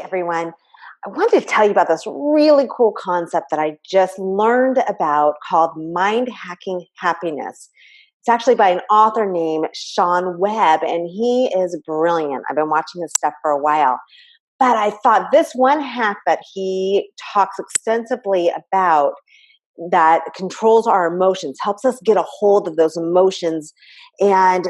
everyone. I wanted to tell you about this really cool concept that I just learned about called mind hacking happiness. It's actually by an author named Sean Webb, and he is brilliant. I've been watching his stuff for a while. But I thought this one hack that he talks extensively about that controls our emotions, helps us get a hold of those emotions and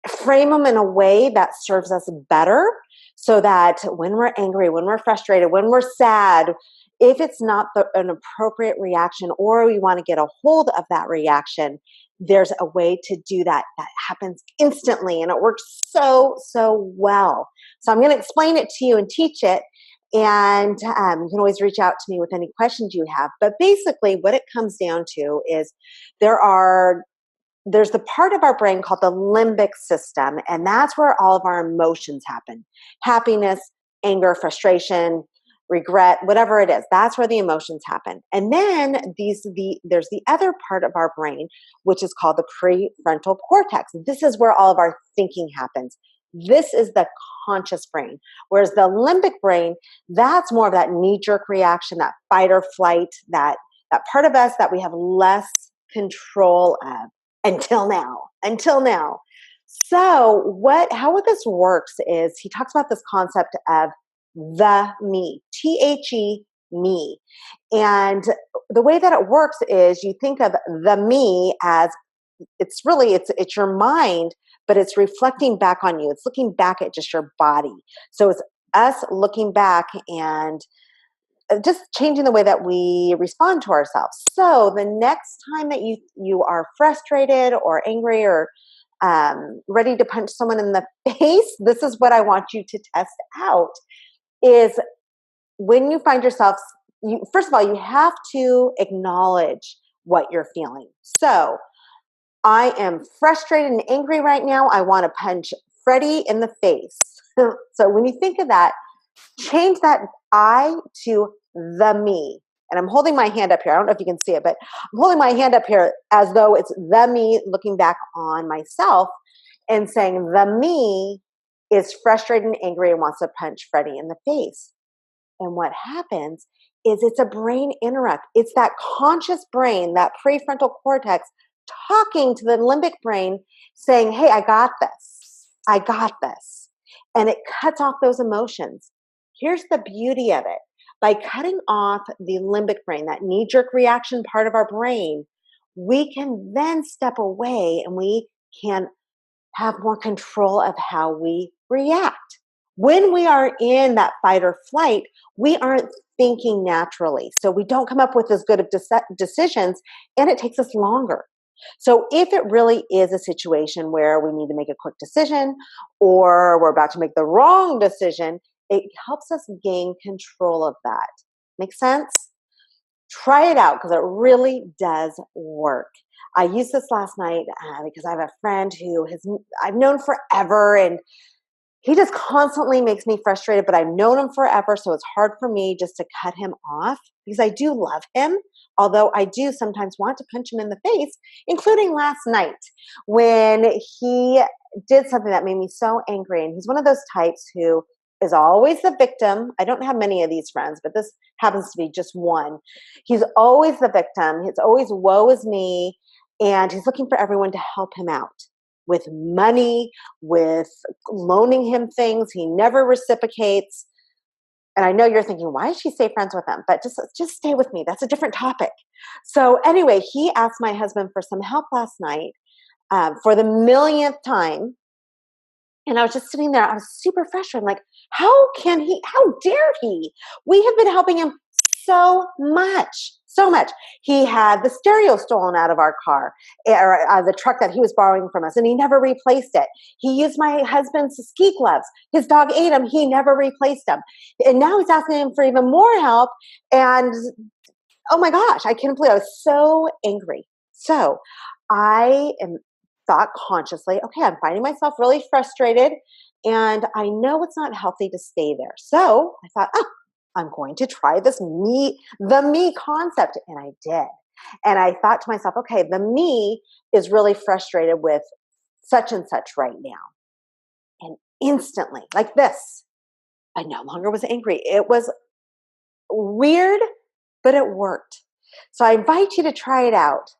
frame them in a way that serves us better so that when we're angry, when we're frustrated, when we're sad, if it's not an appropriate reaction or we want to get a hold of that reaction, there's a way to do that that happens instantly and it works so well. So I'm going to explain it to you and teach it. And you can always reach out to me with any questions you have. But basically what it comes down to is there are there's the part of our brain called the limbic system, and that's where all of our emotions happen. Happiness, anger, frustration, regret, whatever it is, that's where the emotions happen. And then there's the other part of our brain, which is called the prefrontal cortex. This is where all of our thinking happens. This is the conscious brain. Whereas the limbic brain, that's more of that knee-jerk reaction, that fight or flight, that part of us that we have less control of. Until now. So how this works is he talks about this concept of the me, THE, me. And the way that it works is you think of the me as it's your mind, but it's reflecting back on you. It's looking back at just your body. So it's us looking back and just changing the way that we respond to ourselves. So the next time that you are frustrated or angry or ready to punch someone in the face, this is what I want you to test out, is when you find yourself, first of all, you have to acknowledge what you're feeling. So I am frustrated and angry right now. I want to punch Freddie in the face. So when you think of that, change that I to the me. And I'm holding my hand up here. I don't know if you can see it, but I'm holding my hand up here as though it's the me looking back on myself and saying the me is frustrated and angry and wants to punch Freddie in the face. And what happens is it's a brain interrupt. It's that conscious brain, that prefrontal cortex talking to the limbic brain saying, hey, I got this. I got this. And it cuts off those emotions. Here's the beauty of it. By cutting off the limbic brain, that knee-jerk reaction part of our brain, we can then step away and we can have more control of how we react. When we are in that fight or flight, we aren't thinking naturally. So we don't come up with as good of decisions, and it takes us longer. So if it really is a situation where we need to make a quick decision or we're about to make the wrong decision, it helps us gain control of that. Make sense? Try it out because it really does work. I used this last night because I have a friend who I've known forever, and he just constantly makes me frustrated, but I've known him forever, so it's hard for me just to cut him off because I do love him, although I do sometimes want to punch him in the face, including last night when he did something that made me so angry. And he's one of those types who is always the victim. I don't have many of these friends, but this happens to be just one. He's always the victim. It's always woe is me, and he's looking for everyone to help him out with money, with loaning him things. He never reciprocates. And I know you're thinking, why does she stay friends with him? But just stay with me. That's a different topic. So anyway, he asked my husband for some help last night for the millionth time. And I was just sitting there. I was super frustrated. I'm like, how dare he? We have been helping him so much. He had the stereo stolen out of our car, or the truck that he was borrowing from us, and he never replaced it. He used my husband's ski gloves. His dog ate them. He never replaced them. And now he's asking him for even more help. And oh my gosh, I can't believe I was so angry. So thought consciously, okay, I'm finding myself really frustrated, and I know it's not healthy to stay there. So I thought, I'm going to try the me concept. And I did. And I thought to myself, okay, the me is really frustrated with such and such right now. And instantly, like this, I no longer was angry. It was weird, but it worked. So I invite you to try it out.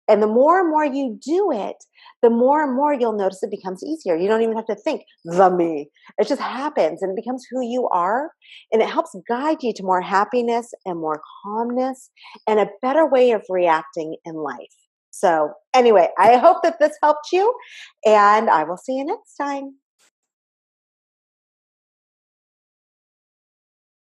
And the more and more you do it, the more and more you'll notice it becomes easier. You don't even have to think the me. It just happens and it becomes who you are. And it helps guide you to more happiness and more calmness and a better way of reacting in life. So, anyway, I hope that this helped you, and I will see you next time.